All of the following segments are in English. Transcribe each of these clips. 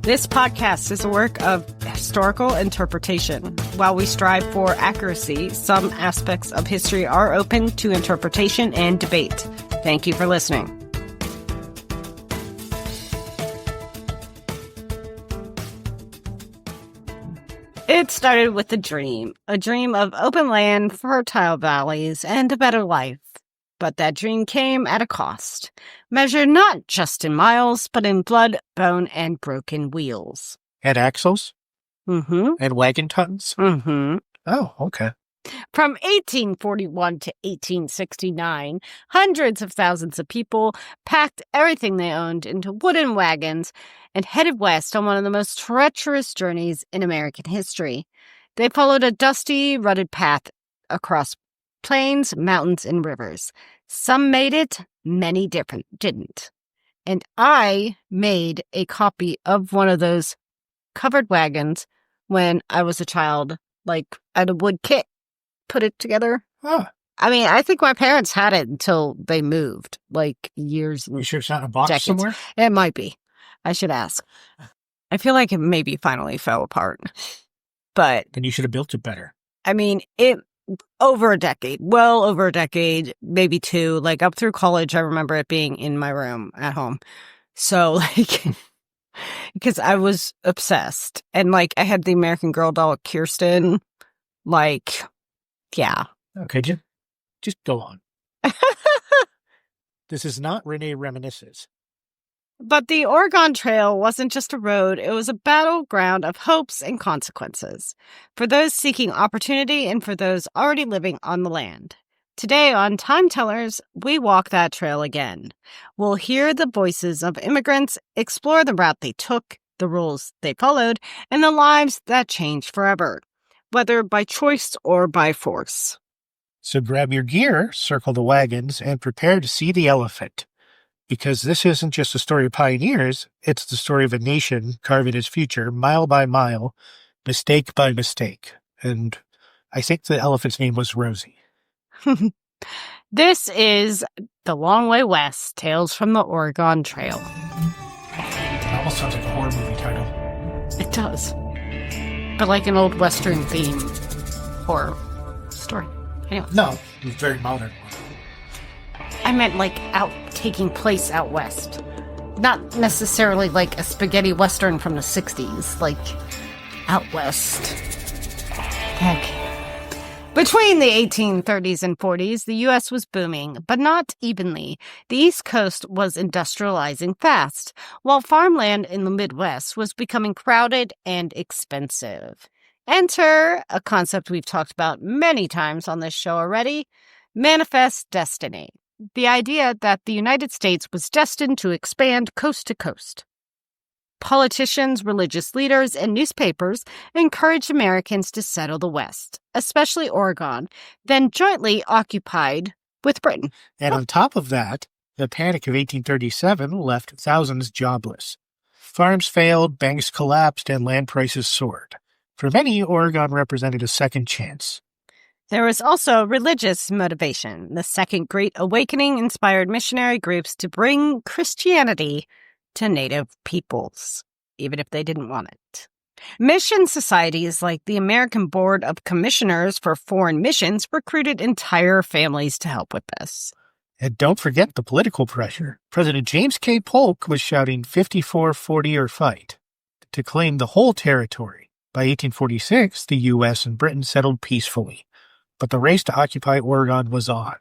This podcast is a work of historical interpretation. While we strive for accuracy, some aspects of history are open to interpretation and debate. Thank you for listening. It started with a dream of open land, fertile valleys, and a better life. But that dream came at a cost, measured not just in miles, but in blood, bone, and broken wheels. And axles? Mm-hmm. And wagon tons? Mm-hmm. Oh, okay. From 1841 to 1869, hundreds of thousands of people packed everything they owned into wooden wagons and headed west on one of the most treacherous journeys in American history. They followed a dusty, rutted path across plains, mountains, and rivers. Some made it, many didn't. And I made a copy of one of those covered wagons when I was a child, like at a wood kit, put it together. Huh. I mean, I think my parents had it until they moved, like years. You sure it's not in a box decades. somewhere? It might be. I should ask. I feel like it maybe finally fell apart. But Then you should have built it better. I mean, well over a decade, maybe two, like up through college, I remember it being in my room at home. So like, because I was obsessed. And like, I had the American Girl doll Kirsten, like, yeah. Okay, just go on. This is not Renee Reminisces. But the Oregon Trail wasn't just a road, it was a battleground of hopes and consequences for those seeking opportunity and for those already living on the land. Today on Time Tellers, we walk that trail again. We'll hear the voices of immigrants, explore the route they took, the rules they followed, and the lives that changed forever, whether by choice or by force. So grab your gear, circle the wagons, and prepare to see the elephant. Because this isn't just a story of pioneers, it's the story of a nation carving its future mile by mile, mistake by mistake. And I think the elephant's name was Rosie. This is The Long Way West, Tales from the Oregon Trail. It almost sounds like a horror movie title. It does. But like an old Western theme horror story. Anyway. No, it was very modern. I meant like taking place out west. Not necessarily like a spaghetti western from the 60s, like out west. Heck. Between the 1830s and 40s, the U.S. was booming, but not evenly. The East Coast was industrializing fast, while farmland in the Midwest was becoming crowded and expensive. Enter a concept we've talked about many times on this show already, manifest destiny. The idea that the United States was destined to expand coast to coast. Politicians, religious leaders, and newspapers encouraged Americans to settle the West, especially Oregon, then jointly occupied with Britain. And on top of that, the Panic of 1837 left thousands jobless. Farms failed, banks collapsed, and land prices soared. For many, Oregon represented a second chance. There was also religious motivation. The Second Great Awakening inspired missionary groups to bring Christianity to Native peoples, even if they didn't want it. Mission societies like the American Board of Commissioners for Foreign Missions recruited entire families to help with this. And don't forget the political pressure. President James K. Polk was shouting 54-40 or fight to claim the whole territory. By 1846, the U.S. and Britain settled peacefully. But the race to occupy Oregon was on.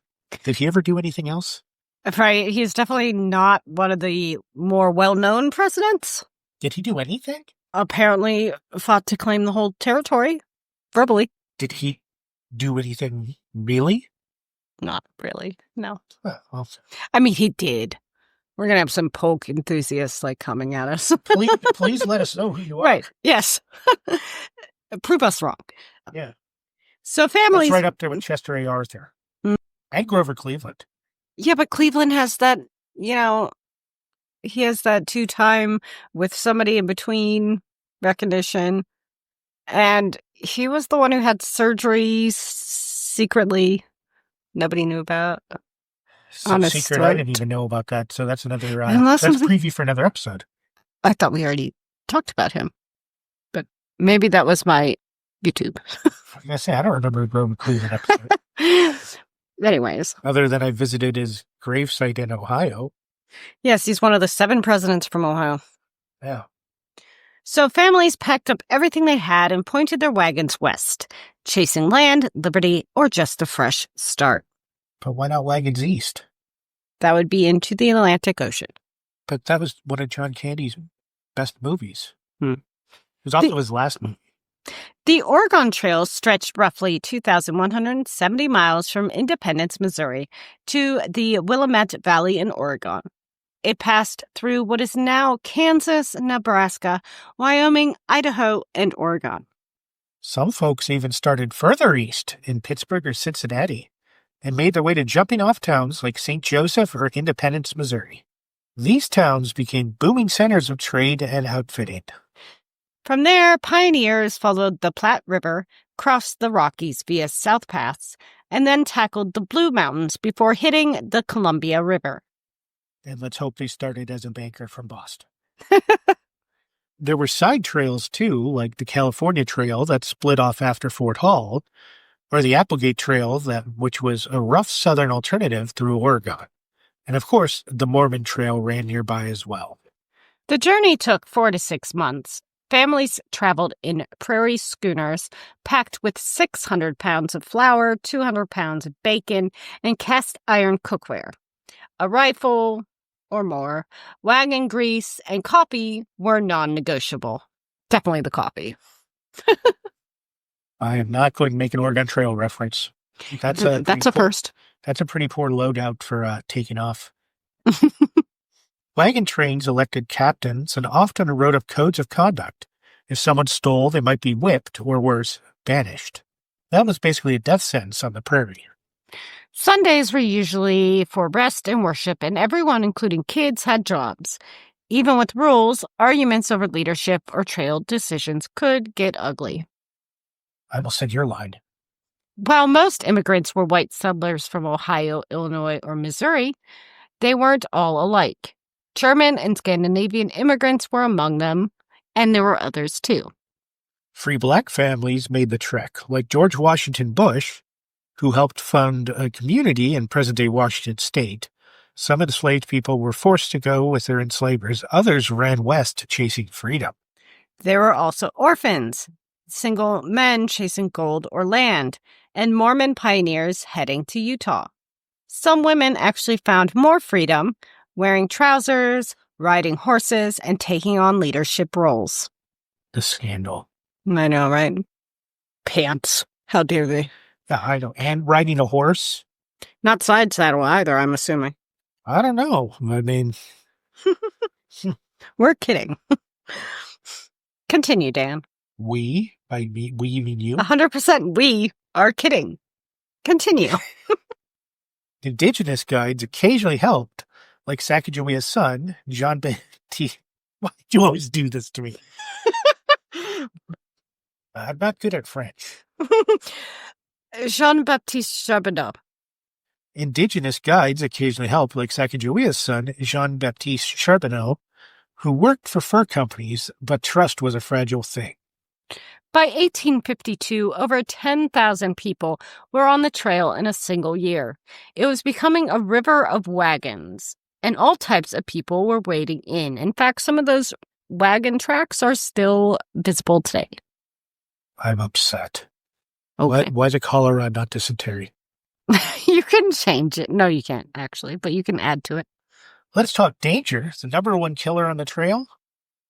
Did he ever do anything else? Right. He's definitely not one of the more well-known presidents. Did he do anything? Apparently fought to claim the whole territory, verbally. Did he do anything really? Not really, no. Well, I mean, he did. We're going to have some Polk enthusiasts like coming at us. please let us know who you are. Right, yes. Prove us wrong. Yeah. So families... That's right up there with Chester A. Arthur. Mm. And Grover Cleveland. Yeah, but Cleveland has that, he has that 2-time with somebody in between recognition. And he was the one who had surgery secretly. Nobody knew about. Some Honest secret story. I didn't even know about that. So that's another, that's a preview for another episode. I thought we already talked about him. But maybe that was my YouTube. I gotta say, I don't remember a Grover Cleveland episode. Anyways. Other than I visited his gravesite in Ohio. Yes, he's one of the 7 presidents from Ohio. Yeah. So families packed up everything they had and pointed their wagons west, chasing land, liberty, or just a fresh start. But why not wagons east? That would be into the Atlantic Ocean. But that was one of John Candy's best movies. Hmm. It was also his last movie. The Oregon Trail stretched roughly 2,170 miles from Independence, Missouri, to the Willamette Valley in Oregon. It passed through what is now Kansas, Nebraska, Wyoming, Idaho, and Oregon. Some folks even started further east in Pittsburgh or Cincinnati and made their way to jumping-off towns like St. Joseph or Independence, Missouri. These towns became booming centers of trade and outfitting. From there, pioneers followed the Platte River, crossed the Rockies via South Pass, and then tackled the Blue Mountains before hitting the Columbia River. And let's hope they started as a banker from Boston. There were side trails, too, like the California Trail that split off after Fort Hall, or the Applegate Trail, which was a rough southern alternative through Oregon. And of course, the Mormon Trail ran nearby as well. The journey took 4 to 6 months. Families traveled in prairie schooners packed with 600 pounds of flour, 200 pounds of bacon, and cast iron cookware. A rifle or more, wagon grease, and coffee were non-negotiable. Definitely the coffee. I am not going to make an Oregon Trail reference. That's a first. That's a pretty poor loadout for taking off. Wagon trains elected captains and often wrote up codes of conduct. If someone stole, they might be whipped or worse, banished. That was basically a death sentence on the prairie. Sundays were usually for rest and worship, and everyone, including kids, had jobs. Even with rules, arguments over leadership or trail decisions could get ugly. I almost said your line. While most immigrants were white settlers from Ohio, Illinois, or Missouri, they weren't all alike. German and Scandinavian immigrants were among them, and there were others too. Free black families made the trek, like George Washington Bush, who helped fund a community in present-day Washington state. Some enslaved people were forced to go with their enslavers. Others ran west chasing freedom. There were also orphans, single men chasing gold or land, and Mormon pioneers heading to Utah. Some women actually found more freedom, wearing trousers, riding horses, and taking on leadership roles. The scandal. I know, right? Pants. How dare they? Yeah, I know. And riding a horse? Not side saddle either, I'm assuming. I don't know. I mean... We're kidding. Continue, Dan. We? By me, we, you mean you? 100% we are kidding. Continue. Indigenous guides occasionally helped, like Sacagawea's son, Jean Baptiste. Why do you always do this to me? I'm not good at French. Jean-Baptiste Charbonneau. Indigenous guides occasionally helped, like Sacagawea's son, Jean-Baptiste Charbonneau, who worked for fur companies, but trust was a fragile thing. By 1852, over 10,000 people were on the trail in a single year. It was becoming a river of wagons, and all types of people were wading in. In fact, some of those wagon tracks are still visible today. I'm upset. Okay. Why is it cholera, not dysentery? You can change it. No, you can't, actually, but you can add to it. Let's talk danger. The number one killer on the trail?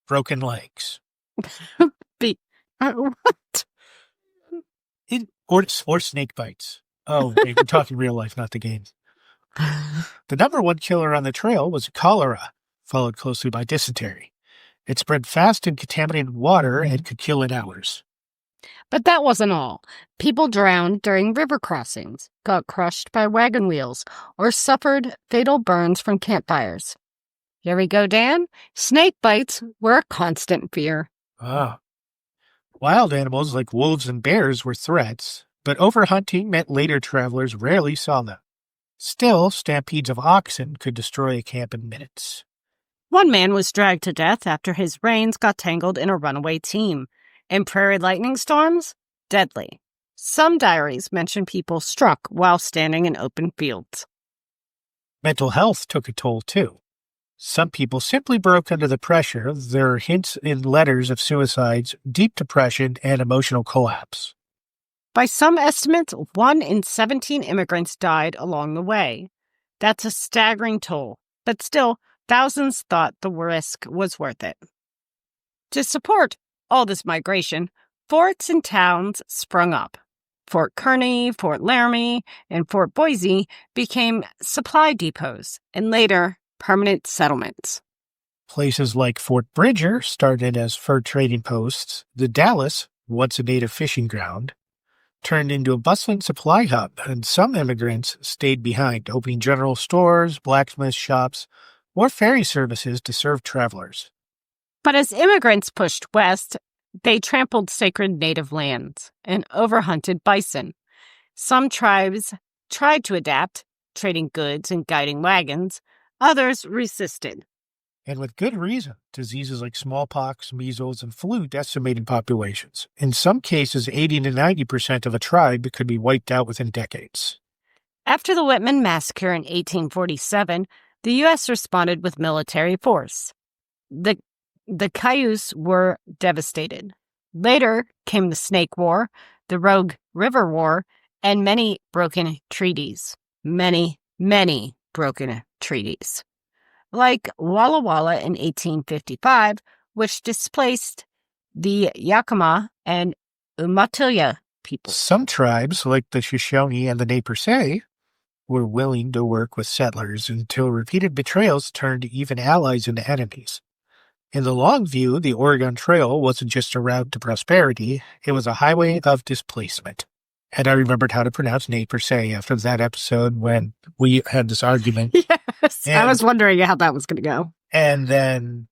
Broken legs. What? Or snake bites. Oh, wait, we're talking real life, not the game. The number one killer on the trail was cholera, followed closely by dysentery. It spread fast in contaminated water and could kill in hours. But that wasn't all. People drowned during river crossings, got crushed by wagon wheels, or suffered fatal burns from campfires. Here we go, Dan. Snake bites were a constant fear. Ah. Wild animals like wolves and bears were threats, but overhunting meant later travelers rarely saw them. Still, stampedes of oxen could destroy a camp in minutes. One man was dragged to death after his reins got tangled in a runaway team. And prairie lightning storms? Deadly. Some diaries mention people struck while standing in open fields. Mental health took a toll, too. Some people simply broke under the pressure. There are hints in letters of suicides, deep depression, and emotional collapse. By some estimates, 1 in 17 immigrants died along the way. That's a staggering toll, but still, thousands thought the risk was worth it. To support all this migration, forts and towns sprung up. Fort Kearny, Fort Laramie, and Fort Boise became supply depots and later permanent settlements. Places like Fort Bridger started as fur trading posts. The Dalles, once a native fishing ground, turned into a bustling supply hub, and some immigrants stayed behind, opening general stores, blacksmith shops, or ferry services to serve travelers. But as immigrants pushed west, they trampled sacred native lands and overhunted bison. Some tribes tried to adapt, trading goods and guiding wagons. Others resisted. And with good reason. Diseases like smallpox, measles, and flu decimated populations. In some cases, 80 to 90% of a tribe could be wiped out within decades. After the Whitman Massacre in 1847, the U.S. responded with military force. The Cayuse were devastated. Later came the Snake War, the Rogue River War, and many broken treaties. Many broken treaties. Like Walla Walla in 1855, which displaced the Yakima and Umatilla people. Some tribes, like the Shoshone and the Nez Perce, were willing to work with settlers until repeated betrayals turned even allies into enemies. In the long view, the Oregon Trail wasn't just a route to prosperity, it was a highway of displacement. And I remembered how to pronounce Nez Perce after that episode when we had this argument. Yes, I was wondering how that was going to go. And then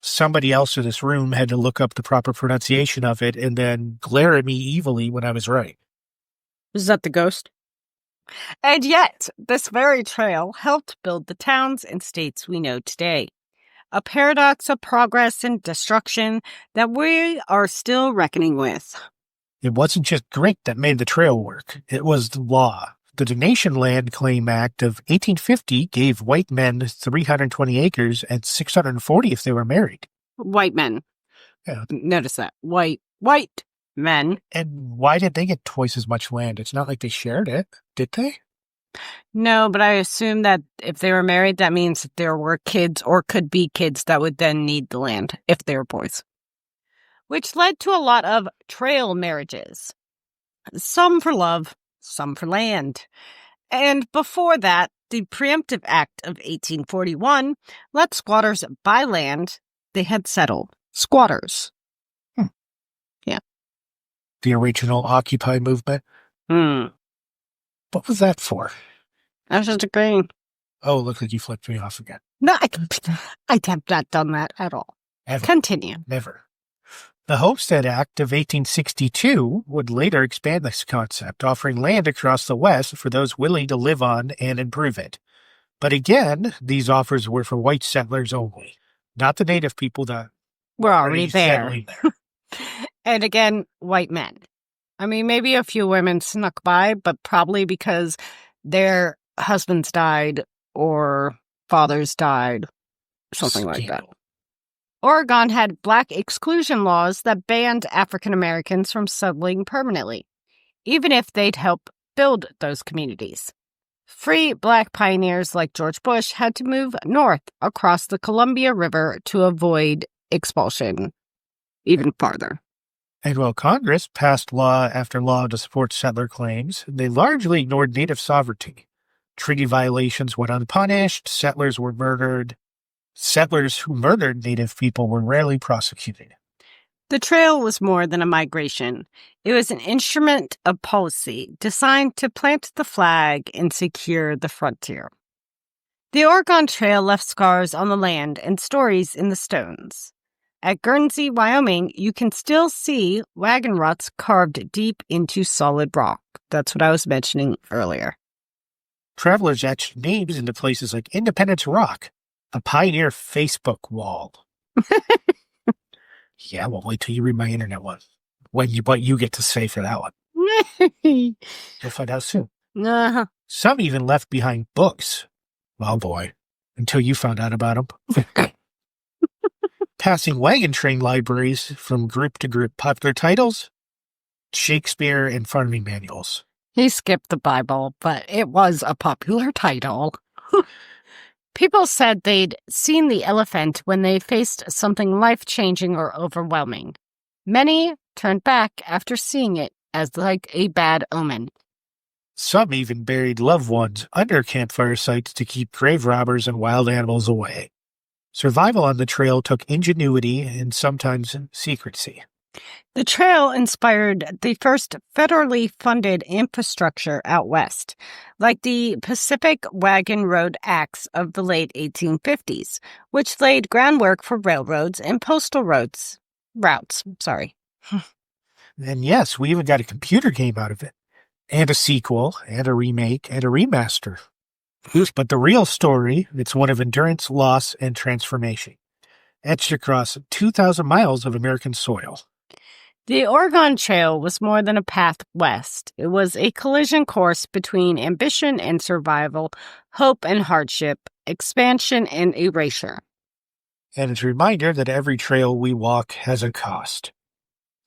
somebody else in this room had to look up the proper pronunciation of it and then glare at me evilly when I was right. Is that the ghost? And yet, this very trail helped build the towns and states we know today. A paradox of progress and destruction that we are still reckoning with. It wasn't just grit that made the trail work. It was the law. The Donation Land Claim Act of 1850 gave white men 320 acres and 640 if they were married. White men. Yeah. Notice that. White men. And why did they get twice as much land? It's not like they shared it, did they? No, but I assume that if they were married, that means that there were kids or could be kids that would then need the land if they were boys. Which led to a lot of trail marriages. Some for love, some for land. And before that, the Preemptive Act of 1841 let squatters buy land they had settled. Squatters. Yeah. The original Occupy movement? What was that for? I was just agreeing. Oh, it looks like you flipped me off again. No, I have not done that at all. Ever. Continue. Never. The Homestead Act of 1862 would later expand this concept, offering land across the West for those willing to live on and improve it. But again, these offers were for white settlers only, not the native people that were already there. there. And again, white men. I mean, maybe a few women snuck by, but probably because their husbands died or fathers died, something like that. Oregon had black exclusion laws that banned African Americans from settling permanently, even if they'd help build those communities. Free black pioneers like George Bush had to move north across the Columbia River to avoid expulsion even farther. And while Congress passed law after law to support settler claims, they largely ignored native sovereignty. Treaty violations went unpunished, settlers were murdered. Settlers who murdered native people were rarely prosecuted. The trail was more than a migration. It was an instrument of policy designed to plant the flag and secure the frontier. The Oregon Trail left scars on the land and stories in the stones. At Guernsey, Wyoming, you can still see wagon ruts carved deep into solid rock. That's what I was mentioning earlier. Travelers etched names into places like Independence Rock, A pioneer Facebook wall. Yeah, well, wait till you read my internet one. What you get to say for that one. You'll find out soon. Uh-huh. Some even left behind books. Well, boy, until you found out about them. Passing wagon train libraries from group to group. Popular titles, Shakespeare and farming manuals. He skipped the Bible, but it was a popular title. People said they'd seen the elephant when they faced something life-changing or overwhelming. Many turned back after seeing it as like a bad omen. Some even buried loved ones under campfire sites to keep grave robbers and wild animals away. Survival on the trail took ingenuity and sometimes secrecy. The trail inspired the first federally funded infrastructure out west, like the Pacific Wagon Road Acts of the late 1850s, which laid groundwork for railroads and postal routes. And yes, we even got a computer game out of it, and a sequel, and a remake, and a remaster. But the real story, it's one of endurance, loss, and transformation, etched across 2,000 miles of American soil. The Oregon Trail was more than a path west. It was a collision course between ambition and survival, hope and hardship, expansion and erasure. And it's a reminder that every trail we walk has a cost.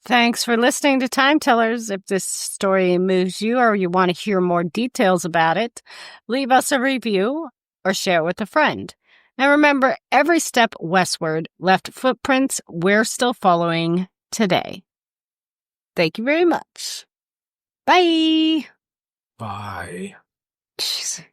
Thanks for listening to Time Tellers. If this story moves you or you want to hear more details about it, leave us a review or share it with a friend. And remember, every step westward left footprints we're still following today. Thank you very much. Bye. Bye. Jeez.